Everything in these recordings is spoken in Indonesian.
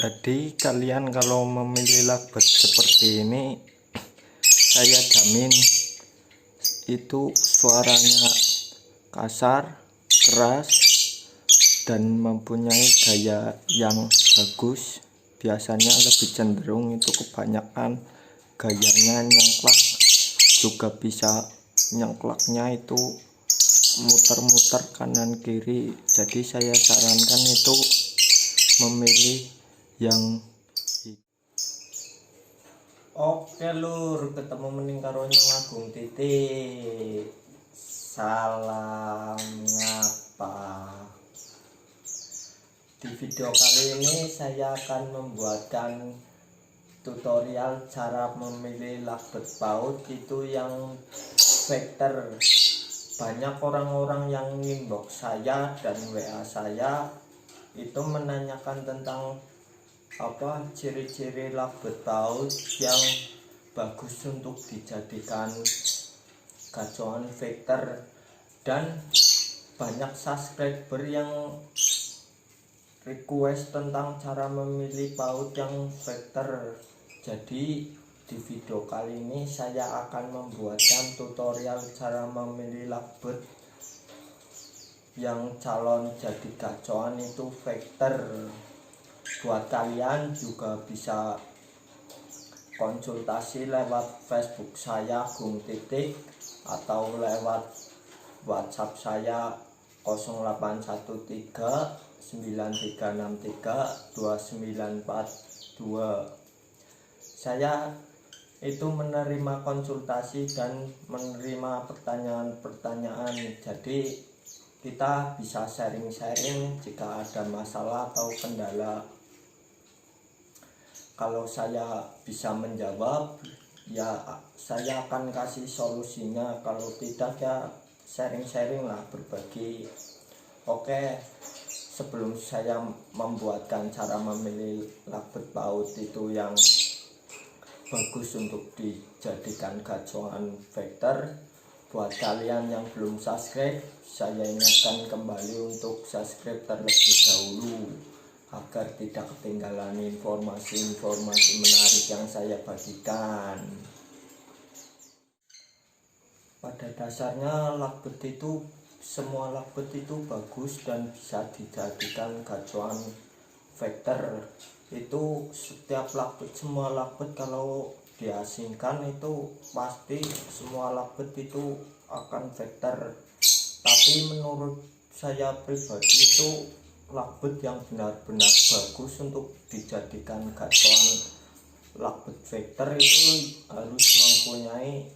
Jadi kalian kalau memilih lakbet seperti ini, saya jamin itu suaranya kasar, keras, dan mempunyai gaya yang bagus. Biasanya lebih cenderung itu kebanyakan gayanya nyengklak, juga bisa nyengklaknya itu muter-muter kanan kiri. Jadi saya sarankan itu memilih yang oke lur, ketemu mending karo Nyong Agung titik. Salam ngapa. Di video kali ini saya akan membuatkan tutorial cara memilih lakbet PAUD itu yang vektor. Banyak orang-orang yang inbox saya dan WA saya itu menanyakan tentang ciri-ciri lakbet PAUD yang bagus untuk dijadikan gacoan vektor, dan banyak subscriber yang request tentang cara memilih PAUD yang vektor. Jadi di video kali ini saya akan membuatkan tutorial cara memilih lakbet yang calon jadi gacoan itu vektor. Buat kalian juga bisa konsultasi lewat Facebook saya Gung Titik atau lewat WhatsApp saya 0813 9363 2942. Saya itu menerima konsultasi dan menerima pertanyaan-pertanyaan. Jadi kita bisa sharing-sharing jika ada masalah atau kendala. Kalau saya bisa menjawab, ya saya akan kasih solusinya. Kalau tidak, ya sharing-sharing lah, berbagi. Oke, sebelum saya membuatkan cara memilih lakbet PAUD itu yang bagus untuk dijadikan gacoan vektor, buat kalian yang belum subscribe, saya ingatkan kembali untuk subscribe terlebih dahulu agar tidak ketinggalan informasi-informasi menarik yang saya bagikan. Pada dasarnya semua lakbet itu bagus dan bisa dijadikan gacoan vektor. Itu setiap lakbet, semua lakbet kalau diasingkan itu pasti semua lakbet itu akan vektor. Tapi menurut saya pribadi itu lakbet yang benar-benar bagus untuk dijadikan gacoan lakbet vektor itu harus mempunyai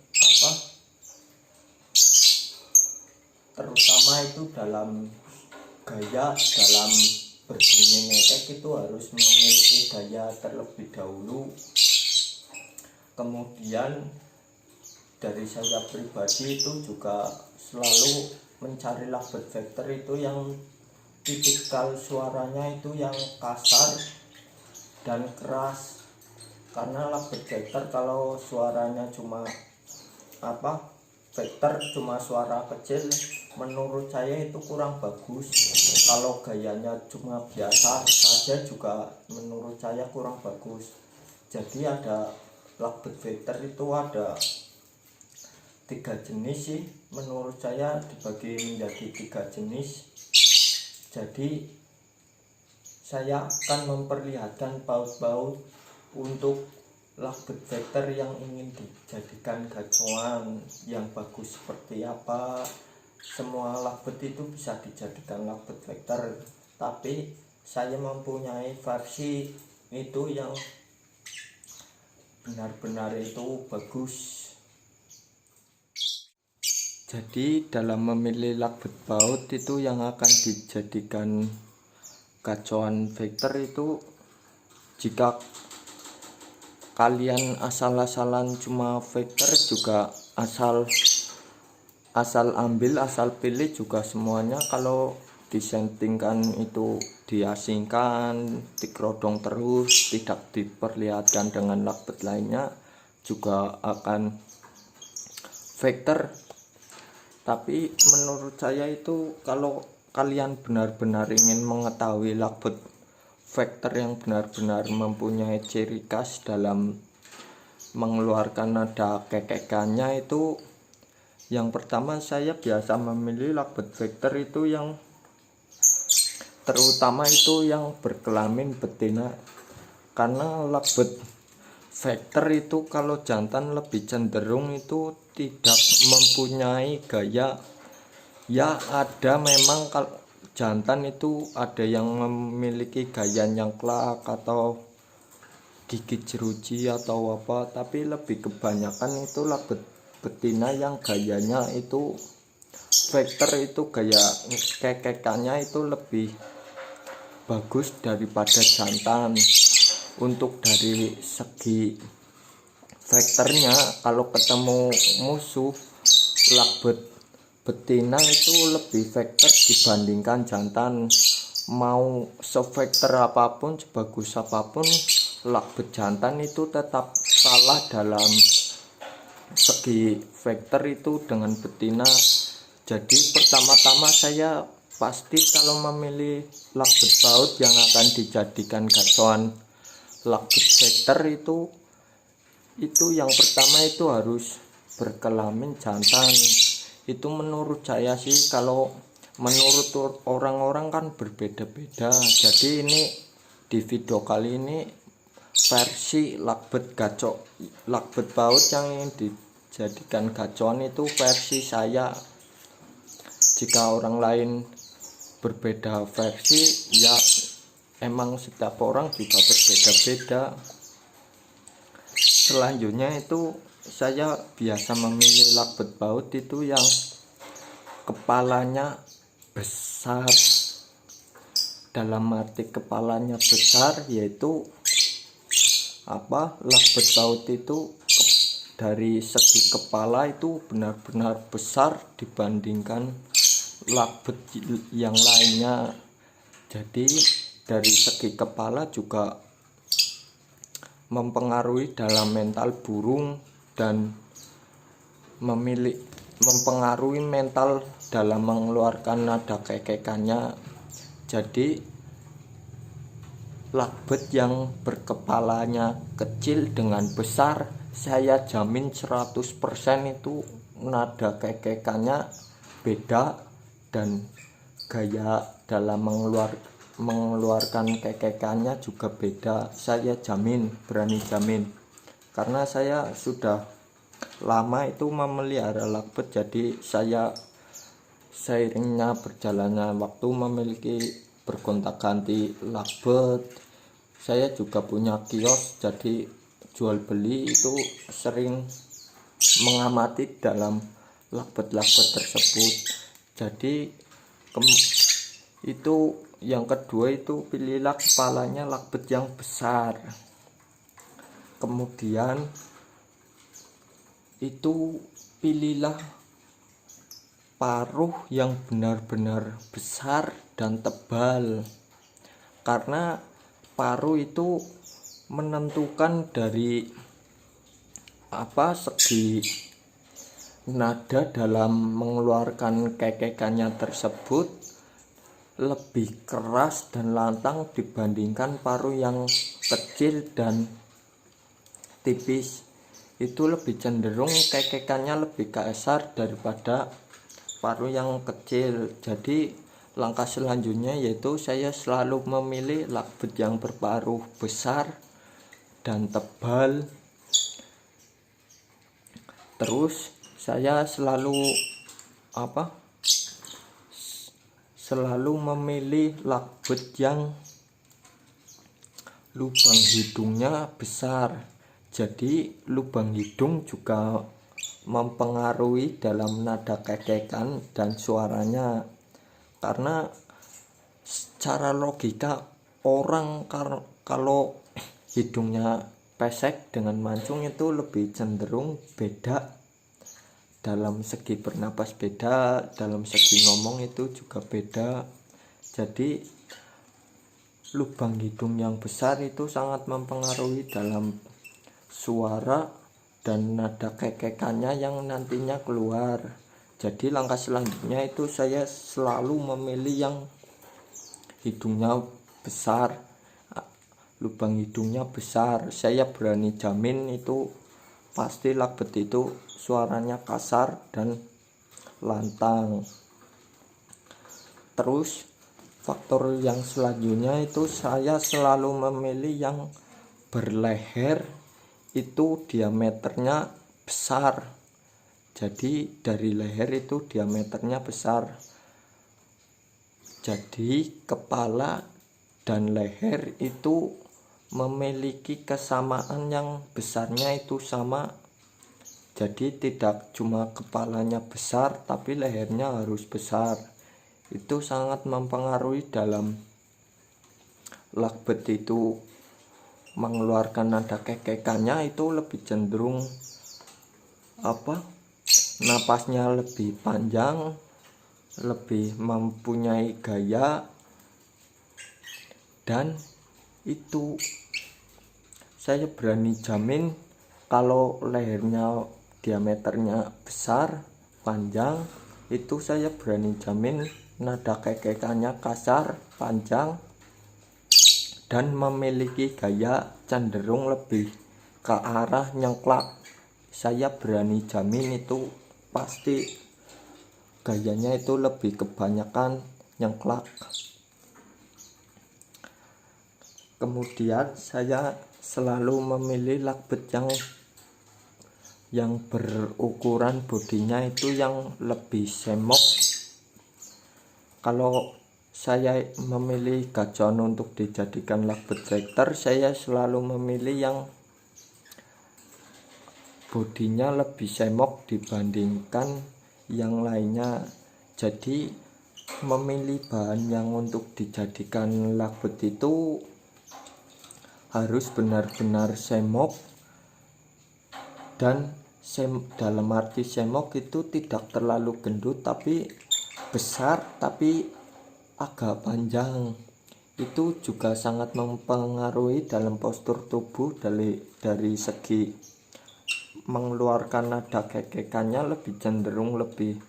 terutama itu dalam gaya, dalam berbunyi ngetek itu harus memiliki gaya terlebih dahulu. Kemudian dari saya pribadi itu juga selalu mencari lakbet vektor itu yang tipikal suaranya itu yang kasar dan keras. Karena lakbet vektor kalau suaranya cuma vektor cuma suara kecil, menurut saya itu kurang bagus. Kalau gayanya cuma biasa saja juga menurut saya kurang bagus. Jadi ada lakbet vektor itu ada 3 jenis sih, menurut saya dibagi menjadi 3 jenis. Jadi saya akan memperlihatkan PAUD untuk lakbet vektor yang ingin dijadikan gacoan yang bagus seperti apa. Semua lakbet itu bisa dijadikan lakbet vektor, tapi saya mempunyai versi itu yang benar-benar itu bagus. Jadi dalam memilih lakbet PAUD itu yang akan dijadikan gacoan vektor itu, jika kalian asal-asalan cuma vektor juga asal ambil asal pilih juga semuanya, kalau disettingkan itu diasingkan, dikerodong terus, tidak diperlihatkan dengan lakbet lainnya juga akan vektor. Tapi menurut saya itu kalau kalian benar-benar ingin mengetahui lakbet factor yang benar-benar mempunyai ciri khas dalam mengeluarkan nada kekekannya itu, yang pertama saya biasa memilih lakbet factor itu yang terutama itu yang berkelamin betina, karena lakbet factor itu kalau jantan lebih cenderung itu tidak mempunyai gaya. Ya ada memang kalau jantan itu ada yang memiliki gaya nyengklak atau gigit jeruji atau apa, tapi lebih kebanyakan itu lakbet betina yang gayanya itu factor itu gaya kekekannya itu lebih bagus daripada jantan. Untuk dari segi faktornya, kalau ketemu musuh lakbet betina itu lebih faktor dibandingkan jantan. Mau sefaktor apapun, sebagus apapun, lakbet jantan itu tetap kalah dalam segi faktor itu dengan betina. Jadi pertama-tama saya pasti kalau memilih lakbet baut yang akan dijadikan gacoan lakbet faktor itu yang pertama itu harus berkelamin jantan. Itu menurut saya sih, kalau menurut orang-orang kan berbeda-beda. Jadi ini di video kali ini versi lakbet baut yang ingin dijadikan gacoan itu versi saya. Jika orang lain berbeda versi, ya emang setiap orang juga berbeda-beda. Selanjutnya itu saya biasa memilih lakbet baut itu yang kepalanya besar. Dalam arti kepalanya besar yaitu lakbet baut itu dari segi kepala itu benar-benar besar dibandingkan lakbet yang lainnya. Jadi dari segi kepala juga mempengaruhi dalam mental burung dan mempengaruhi mental dalam mengeluarkan nada kekekannya. Jadi lakbet yang berkepalanya kecil dengan besar, saya jamin 100% itu nada kekekannya beda dan gaya dalam mengeluarkan kekekannya juga beda. Saya jamin, berani jamin, karena saya sudah lama itu memelihara lakbet. Jadi saya seiringnya berjalannya waktu memiliki bergonta-ganti lakbet. Saya juga punya kios, jadi jual beli itu sering mengamati dalam lakbet-lakbet tersebut. Jadi itu yang kedua itu pilihlah kepalanya lakbet yang besar. Kemudian itu pilihlah paruh yang benar-benar besar dan tebal, karena paruh itu menentukan dari segi nada dalam mengeluarkan kekekannya tersebut lebih keras dan lantang dibandingkan paruh yang kecil dan tipis. Itu lebih cenderung kekekannya lebih kasar daripada paruh yang kecil. Jadi langkah selanjutnya yaitu saya selalu memilih lakbet yang berparuh besar dan tebal. Terus saya selalu memilih lakbet yang lubang hidungnya besar. Jadi lubang hidung juga mempengaruhi dalam nada kekekan dan suaranya, karena secara logika orang kalau hidungnya pesek dengan mancung itu lebih cenderung beda dalam segi bernapas, beda dalam segi ngomong itu juga beda. Jadi lubang hidung yang besar itu sangat mempengaruhi dalam suara dan nada kekekannya yang nantinya keluar. Jadi langkah selanjutnya itu saya selalu memilih yang hidungnya besar lubang hidungnya besar, saya berani jamin itu pasti lakbet itu suaranya kasar dan lantang. Terus faktor yang selanjutnya itu saya selalu memilih yang berleher itu diameternya besar. Jadi dari leher itu diameternya besar. Jadi kepala dan leher itu memiliki kesamaan yang besarnya itu sama. Jadi tidak cuma kepalanya besar tapi lehernya harus besar. Itu sangat mempengaruhi dalam lakbet itu mengeluarkan nada kekekannya, itu lebih cenderung napasnya lebih panjang, lebih mempunyai gaya, dan itu saya berani jamin kalau lehernya diameternya besar, panjang, itu saya berani jamin nada kekekannya kasar, panjang, dan memiliki gaya cenderung lebih ke arah nyengklak. Saya berani jamin itu pasti gayanya itu lebih kebanyakan nyengklak. Kemudian saya selalu memilih lakbet yang berukuran bodinya itu yang lebih semok. Kalau saya memilih gajon untuk dijadikan lakbet vektor, saya selalu memilih yang bodinya lebih semok dibandingkan yang lainnya. Jadi memilih bahan yang untuk dijadikan lakbet itu harus benar-benar semok, dan dalam arti semok itu tidak terlalu gendut tapi besar tapi agak panjang. Itu juga sangat mempengaruhi dalam postur tubuh dari segi mengeluarkan nada kekekannya lebih cenderung lebih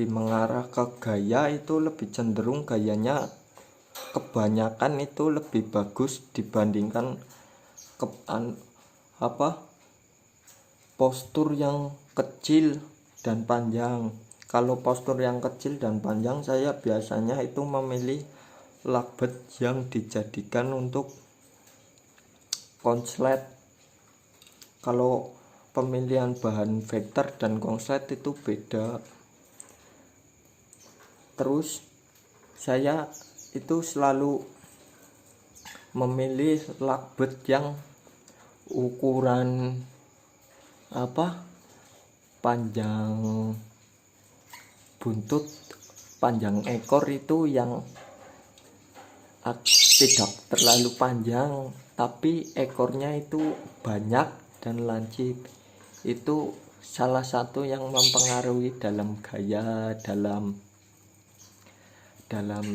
mengarah ke gaya, itu lebih cenderung gayanya kebanyakan itu lebih bagus dibandingkan postur yang kecil dan panjang. Kalau postur yang kecil dan panjang, saya biasanya itu memilih lakbet yang dijadikan untuk konslet. Kalau pemilihan bahan vektor dan konslet itu beda. Terus saya itu selalu memilih lakbet yang ukuran panjang buntut, panjang ekor itu yang tidak terlalu panjang tapi ekornya itu banyak dan lancip. Itu salah satu yang mempengaruhi dalam gaya, dalam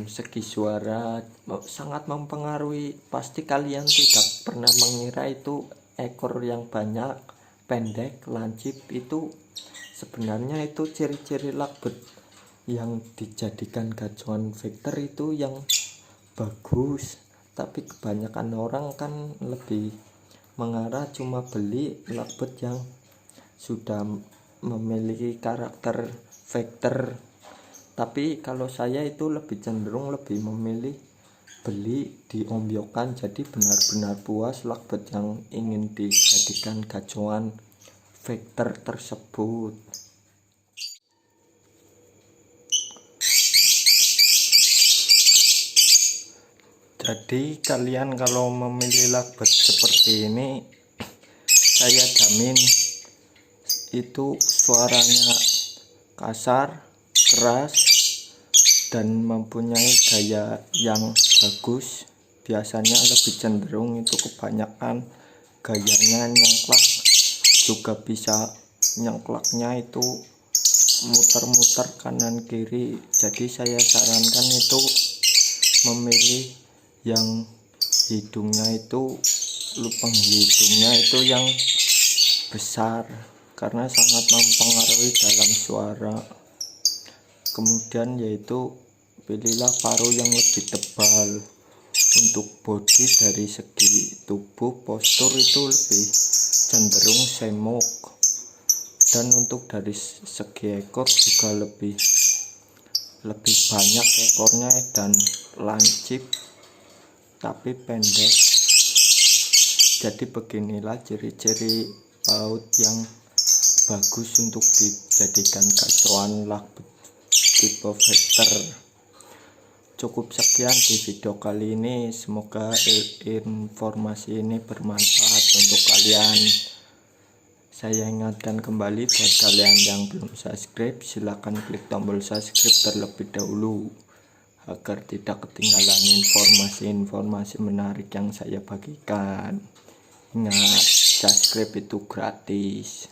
segi suara, sangat mempengaruhi. Pasti kalian tidak pernah mengira itu ekor yang banyak, pendek, lancip itu sebenarnya itu ciri-ciri lakbet yang dijadikan gacuan vektor itu yang bagus. Tapi kebanyakan orang kan lebih mengarah cuma beli lakbet yang sudah memiliki karakter vektor. Tapi kalau saya itu lebih cenderung lebih memilih beli diombyokan, jadi benar-benar puas lakbet yang ingin dijadikan gacuan vektor tersebut. Jadi kalian kalau memilih lakbet seperti ini, saya jamin itu suaranya kasar, keras, dan mempunyai gaya yang bagus. Biasanya lebih cenderung itu kebanyakan gayanya nyengklak, juga bisa nyengklaknya itu muter-muter kanan kiri. Jadi saya sarankan itu memilih yang hidungnya itu, lubang hidungnya itu yang besar karena sangat mempengaruhi dalam suara. Kemudian yaitu pilihlah paruh yang lebih tebal. Untuk body dari segi tubuh, postur itu lebih cenderung semok, dan untuk dari segi ekor juga lebih banyak ekornya dan lancip tapi pendek. Jadi beginilah ciri-ciri paut yang bagus untuk dijadikan gacoan lagbet tipe Vector. Cukup sekian di video kali ini, semoga informasi ini bermanfaat untuk kalian. Saya ingatkan kembali buat kalian yang belum subscribe, silahkan klik tombol subscribe terlebih dahulu agar tidak ketinggalan informasi-informasi menarik yang saya bagikan. Ingat, subscribe itu gratis.